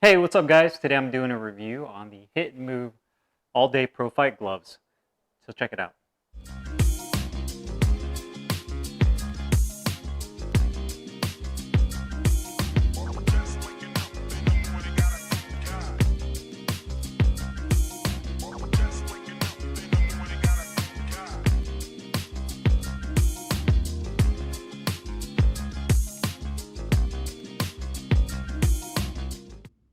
Hey, what's up guys? Today I'm doing a review on the Hit and Move All Day Pro Fight gloves. So check it out.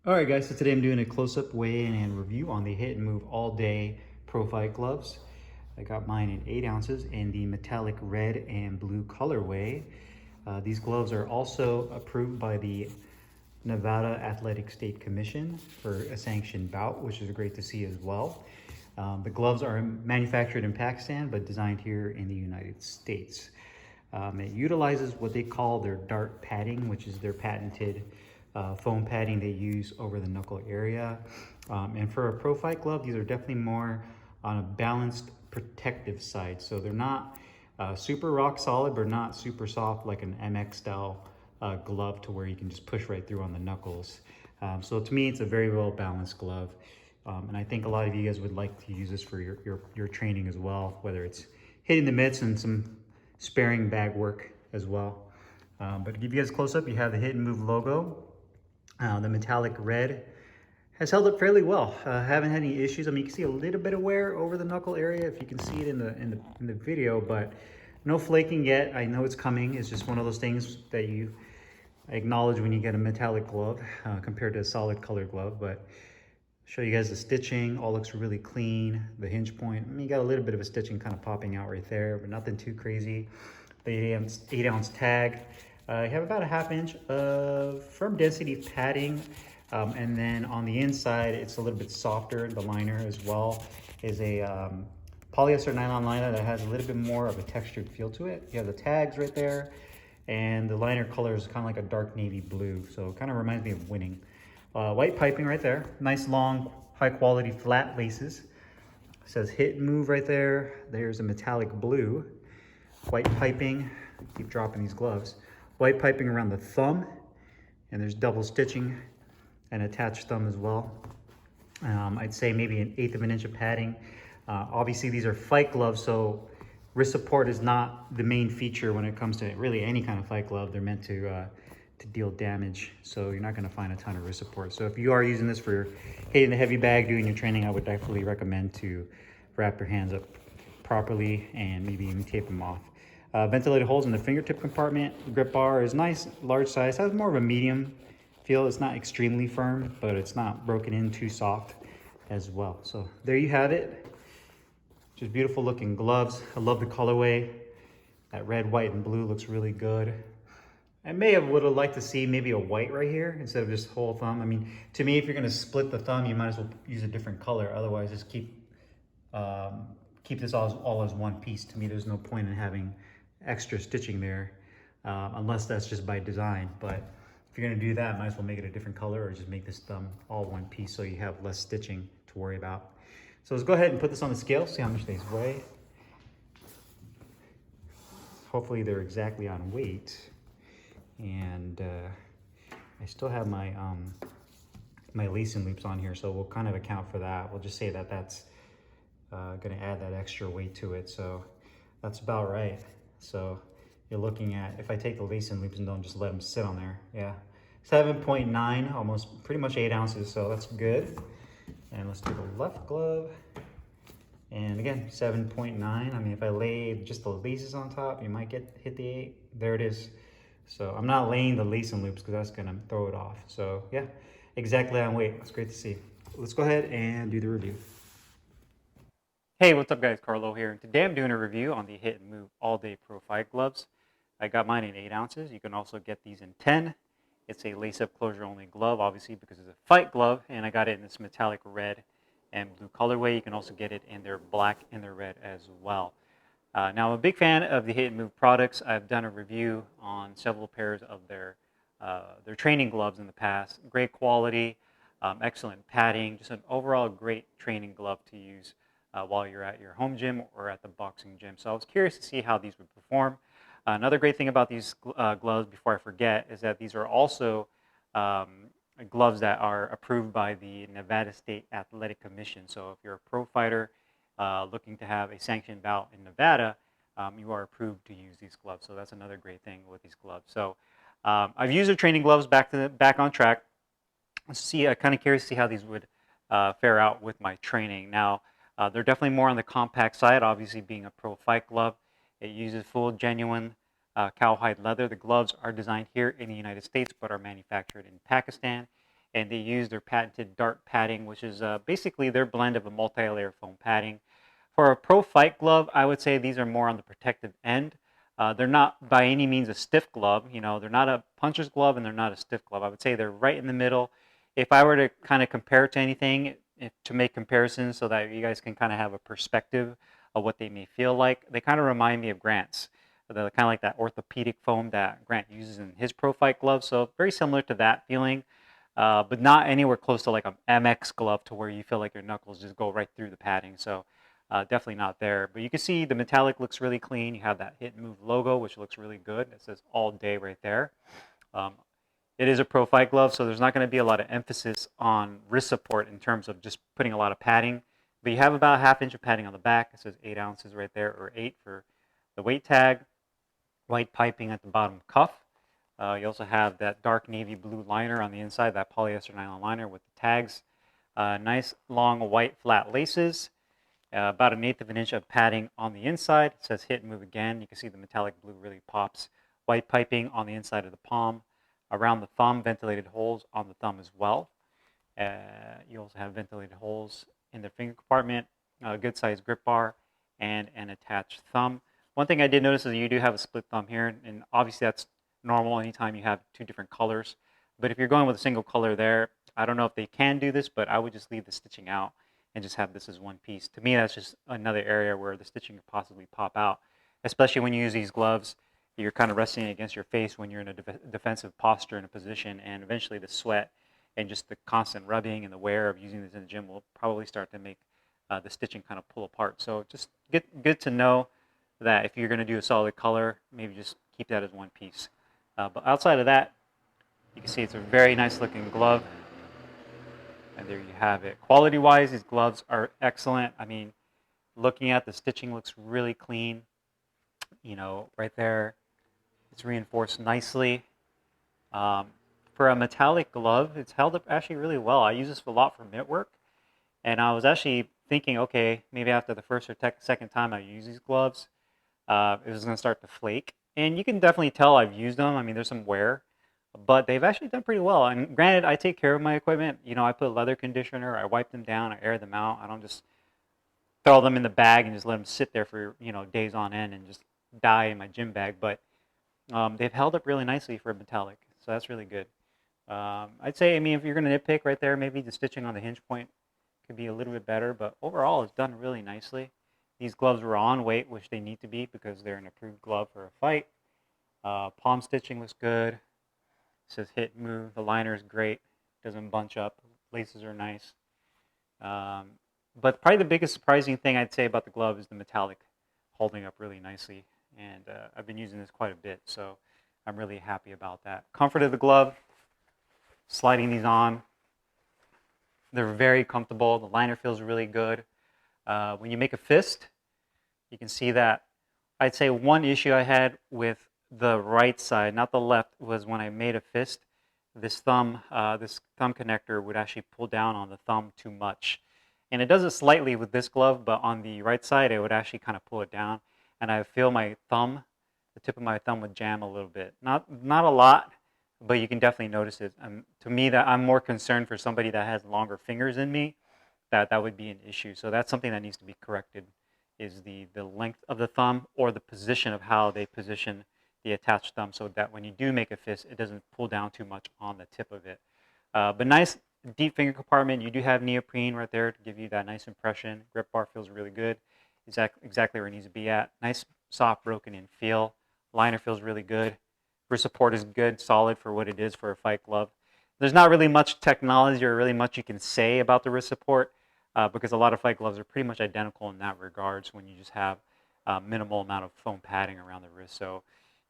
Alright guys, so today I'm doing a close-up weigh-in and review on the Hit and Move All Day Pro Fight gloves. I got mine in 8 ounces in the metallic red and blue colorway. These gloves are also approved by the Nevada Athletic State Commission for a sanctioned bout, which is great to see as well. The gloves are manufactured in Pakistan, but designed here in the United States. It utilizes what they call their dart padding, which is their patented foam padding they use over the knuckle area. And for a pro fight glove, these are definitely more on a balanced protective side. So they're not super rock solid, but not super soft like an MX style glove to where you can just push right through on the knuckles. So to me, it's a very well balanced glove. And I think a lot of you guys would like to use this for your training as well, whether it's hitting the mitts and some sparing bag work as well. But to give you guys a close up, you have the Hit and Move logo. The metallic red has held up fairly well. Haven't had any issues. I mean, you can see a little bit of wear over the knuckle area if you can see it in the video, but no flaking yet. I know it's coming. It's just one of those things that you acknowledge when you get a metallic glove compared to a solid color glove. But show you guys the stitching. All looks really clean. The hinge point. I mean, you got a little bit of a stitching kind of popping out right there, but nothing too crazy. The 8 ounce tag. You have about a 1/2 inch of firm density padding. And then on the inside, it's a little bit softer. The liner as well is a polyester nylon liner that has a little bit more of a textured feel to it. You have the tags right there. And the liner color is kind of like a dark navy blue. So it kind of reminds me of Winning. White piping right there. Nice long, high quality flat laces. It says Hit and Move right there. There's a metallic blue. White piping. Keep dropping these gloves. White piping around the thumb. And there's double stitching and attached thumb as well. I'd say maybe 1/8 of an inch of padding. Obviously these are fight gloves, so wrist support is not the main feature when it comes to really any kind of fight glove. They're meant to deal damage, so you're not going to find a ton of wrist support. So if you are using this for hitting the heavy bag, doing your training, I would definitely recommend to wrap your hands up properly and maybe even tape them off. Ventilated holes in the fingertip compartment. Grip bar is nice, large size. Has more of a medium feel. It's not extremely firm, but it's not broken in too soft as well. So there you have it. Just beautiful looking gloves. I love the colorway. That red, white, and blue looks really good. I would have liked to see maybe a white right here instead of just whole thumb. I mean, to me, if you're gonna split the thumb, you might as well use a different color. Otherwise, just keep this all as one piece. To me, there's no point in having extra stitching there, unless that's just by design. But if you're gonna do that, might as well make it a different color or just make this thumb all one piece so you have less stitching to worry about. So let's go ahead and put this on the scale, see how much these weigh. Hopefully they're exactly on weight. And I still have my my lacing loops on here, so we'll kind of account for that. We'll just say that that's gonna add that extra weight to it. So that's about right. So you're looking at, if I take the lacing loops and don't just let them sit on there, yeah, 7.9, almost pretty much 8 ounces, so that's good. And let's do the left glove. And again, 7.9. I mean, if I lay just the laces on top, you might hit the 8. There it is. So I'm not laying the lacing loops because that's gonna throw it off. So yeah, exactly on weight. That's great to see. Let's go ahead and do the review. Hey, what's up guys? Carlo here. And today I'm doing a review on the Hit and Move All Day Pro Fight gloves. I got mine in 8 ounces. You can also get these in 10. It's a lace-up closure only glove, obviously, because it's a fight glove, and I got it in this metallic red and blue colorway. You can also get it in their black and their red as well. Now, I'm a big fan of the Hit and Move products. I've done a review on several pairs of their training gloves in the past. Great quality, excellent padding, just an overall great training glove to use while you're at your home gym or at the boxing gym. So I was curious to see how these would perform. Another great thing about these gloves, before I forget, is that these are also gloves that are approved by the Nevada State Athletic Commission. So if you're a pro fighter looking to have a sanctioned bout in Nevada, you are approved to use these gloves. So that's another great thing with these gloves. So I've used the training gloves back on track. Let's see, I'm kind of curious to see how these would fare out with my training. Now, they're definitely more on the compact side, obviously being a pro fight glove. It uses full genuine cowhide leather. The gloves are designed here in the United States but are manufactured in Pakistan. And they use their patented dart padding, which is basically their blend of a multi-layer foam padding. For a pro fight glove, I would say these are more on the protective end. They're not by any means a stiff glove. You know, they're not a puncher's glove and they're not a stiff glove. I would say they're right in the middle. If I were to kind of compare it to anything, to make comparisons so that you guys can kind of have a perspective of what they may feel like, they kind of remind me of Grant's. They're kind of like that orthopedic foam that Grant uses in his pro fight gloves. So very similar to that feeling, but not anywhere close to like an MX glove to where you feel like your knuckles just go right through the padding. So definitely not there. But you can see the metallic looks really clean. You have that hit and move logo, which looks really good. It says all day right there. It is a pro fight glove, so there's not going to be a lot of emphasis on wrist support in terms of just putting a lot of padding. But you have about a ½ inch of padding on the back. It says 8 ounces right there, or 8 for the weight tag. White piping at the bottom cuff. You also have that dark navy blue liner on the inside, that polyester nylon liner with the tags. Nice long white flat laces. About 1/8 of an inch of padding on the inside. It says hit and move again. You can see the metallic blue really pops. White piping on the inside of the palm. Around the thumb, ventilated holes on the thumb as well. You also have ventilated holes in the finger compartment, a good sized grip bar, and an attached thumb. One thing I did notice is you do have a split thumb here, and obviously that's normal anytime you have 2 different colors. But if you're going with a single color there, I don't know if they can do this, but I would just leave the stitching out and just have this as one piece. To me, that's just another area where the stitching could possibly pop out, especially when you use these gloves. You're kind of resting against your face when you're in a defensive posture in a position, and eventually the sweat and just the constant rubbing and the wear of using this in the gym will probably start to make the stitching kind of pull apart. So just good to know that if you're going to do a solid color, maybe just keep that as one piece. But outside of that, you can see it's a very nice looking glove. And there you have it. Quality-wise, these gloves are excellent. I mean, looking at the stitching looks really clean. You know, right there, it's reinforced nicely. For a metallic glove, it's held up actually really well. I use this a lot for mitt work. And I was actually thinking, okay, maybe after the first or second time I use these gloves, it was going to start to flake. And you can definitely tell I've used them. I mean, there's some wear, but they've actually done pretty well. And granted, I take care of my equipment. You know, I put leather conditioner, I wipe them down, I air them out. I don't just throw them in the bag and just let them sit there for, you know, days on end and just die in my gym bag. But they've held up really nicely for a metallic, so that's really good. I'd say, I mean, if you're going to nitpick right there, maybe the stitching on the hinge point could be a little bit better, but overall it's done really nicely. These gloves were on weight, which they need to be because they're an approved glove for a fight. Palm stitching looks good. It says hit and move. The liner is great. Doesn't bunch up. Laces are nice. But probably the biggest surprising thing I'd say about the glove is the metallic holding up really nicely. And I've been using this quite a bit, so I'm really happy about that. Comfort of the glove, sliding these on. They're very comfortable. The liner feels really good. When you make a fist, you can see that. I'd say one issue I had with the right side, not the left, was when I made a fist, this thumb connector would actually pull down on the thumb too much. And it does it slightly with this glove, but on the right side, it would actually kind of pull it down. And I feel my thumb, the tip of my thumb would jam a little bit. Not a lot, but you can definitely notice it. To me, that I'm more concerned for somebody that has longer fingers than me, that would be an issue. So that's something that needs to be corrected, is the length of the thumb or the position of how they position the attached thumb, so that when you do make a fist, it doesn't pull down too much on the tip of it. But nice deep finger compartment. You do have neoprene right there to give you that nice impression. Grip bar feels really good. Exactly where it needs to be at. Nice, soft, broken in feel. Liner feels really good. Wrist support is good, solid for what it is for a fight glove. There's not really much technology or really much you can say about the wrist support because a lot of fight gloves are pretty much identical in that regards when you just have a minimal amount of foam padding around the wrist. So,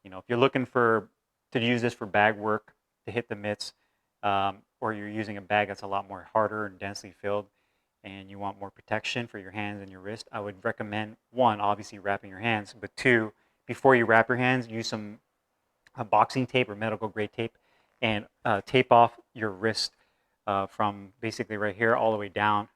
you know, if you're looking to use this for bag work, to hit the mitts, or you're using a bag that's a lot more harder and densely filled, and you want more protection for your hands and your wrist, I would recommend, one, obviously wrapping your hands, but two, before you wrap your hands, use some boxing tape or medical grade tape and tape off your wrist from basically right here all the way down.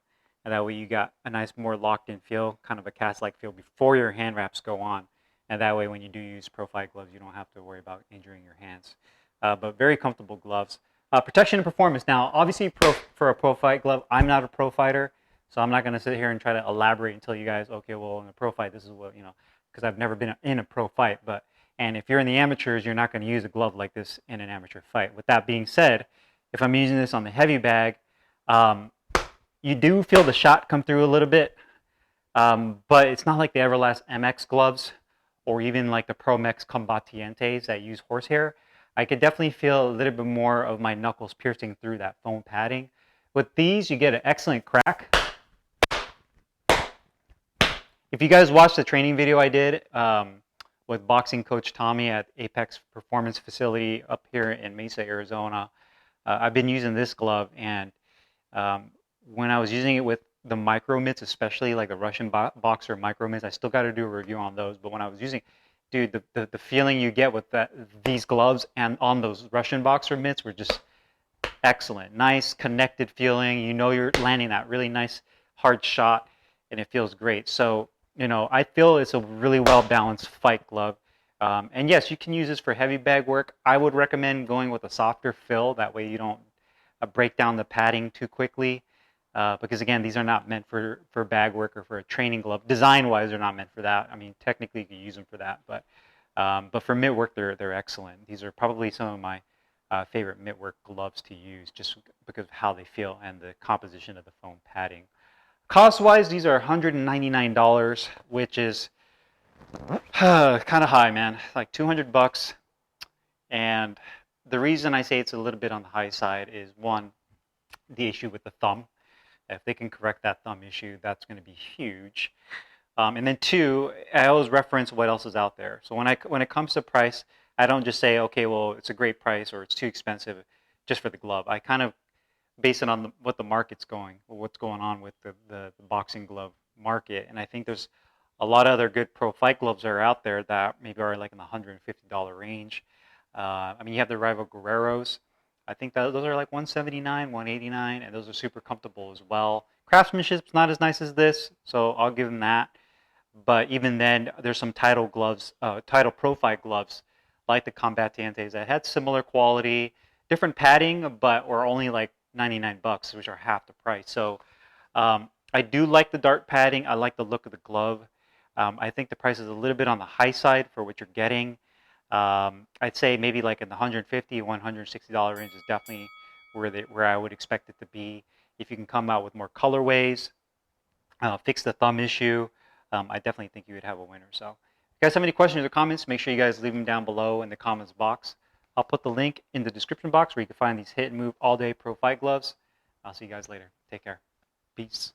And that way you got a nice, more locked in feel, kind of a cast-like feel before your hand wraps go on. And that way when you do use pro fight gloves, you don't have to worry about injuring your hands. But very comfortable gloves. Protection and performance. Now, obviously for a pro fight glove, I'm not a pro fighter, so I'm not going to sit here and try to elaborate and tell you guys, okay, well, in a pro fight, this is what, because I've never been in a pro fight. And if you're in the amateurs, you're not going to use a glove like this in an amateur fight. With that being said, if I'm using this on the heavy bag, you do feel the shot come through a little bit, but it's not like the Everlast MX gloves or even like the Promex Combatientes that use horsehair. I could definitely feel a little bit more of my knuckles piercing through that foam padding. With these, you get an excellent crack. If you guys watched the training video I did with boxing coach Tommy at Apex Performance Facility up here in Mesa, Arizona, I've been using this glove, and when I was using it with the micro mitts, especially like the Russian boxer micro mitts, I still got to do a review on those, but when I was using, dude, the feeling you get with these gloves and on those Russian boxer mitts were just excellent. Nice connected feeling. You know you're landing that really nice hard shot, and it feels great. So I feel it's a really well balanced fight glove. And yes, you can use this for heavy bag work. I would recommend going with a softer fill. That way you don't break down the padding too quickly. Because again, these are not meant for bag work or for a training glove. Design-wise, they're not meant for that. I mean, technically you can use them for that, but for mitt work, they're excellent. These are probably some of my favorite mitt work gloves to use, just because of how they feel and the composition of the foam padding. Cost-wise, these are $199, which is kind of high, man. Like 200 bucks. And the reason I say it's a little bit on the high side is, one, the issue with the thumb. If they can correct that thumb issue, that's going to be huge. And then two, I always reference what else is out there. So when it comes to price, I don't just say, okay, well, it's a great price or it's too expensive just for the glove. I kind of base it on what the market's going, or what's going on with the boxing glove market. And I think there's a lot of other good pro fight gloves that are out there that maybe are like in the $150 range. I mean, you have the Rival Guerreros. I think that those are like $179, $189, and those are super comfortable as well. Craftsmanship's not as nice as this, so I'll give them that. But even then, there's some Title gloves, Title Pro Fight gloves, like the Combatientes that had similar quality, different padding, but were only like 99 bucks, which are half the price. So I do like the dart padding. I like the look of the glove. I think the price is a little bit on the high side for what you're getting. I'd say maybe like in the $150, $160 range is definitely where I would expect it to be. If you can come out with more colorways, fix the thumb issue, I definitely think you would have a winner. So if you guys have any questions or comments, make sure you guys leave them down below in the comments box. I'll put the link in the description box where you can find these hit and move all day pro fight gloves. I'll see you guys later. Take care. Peace.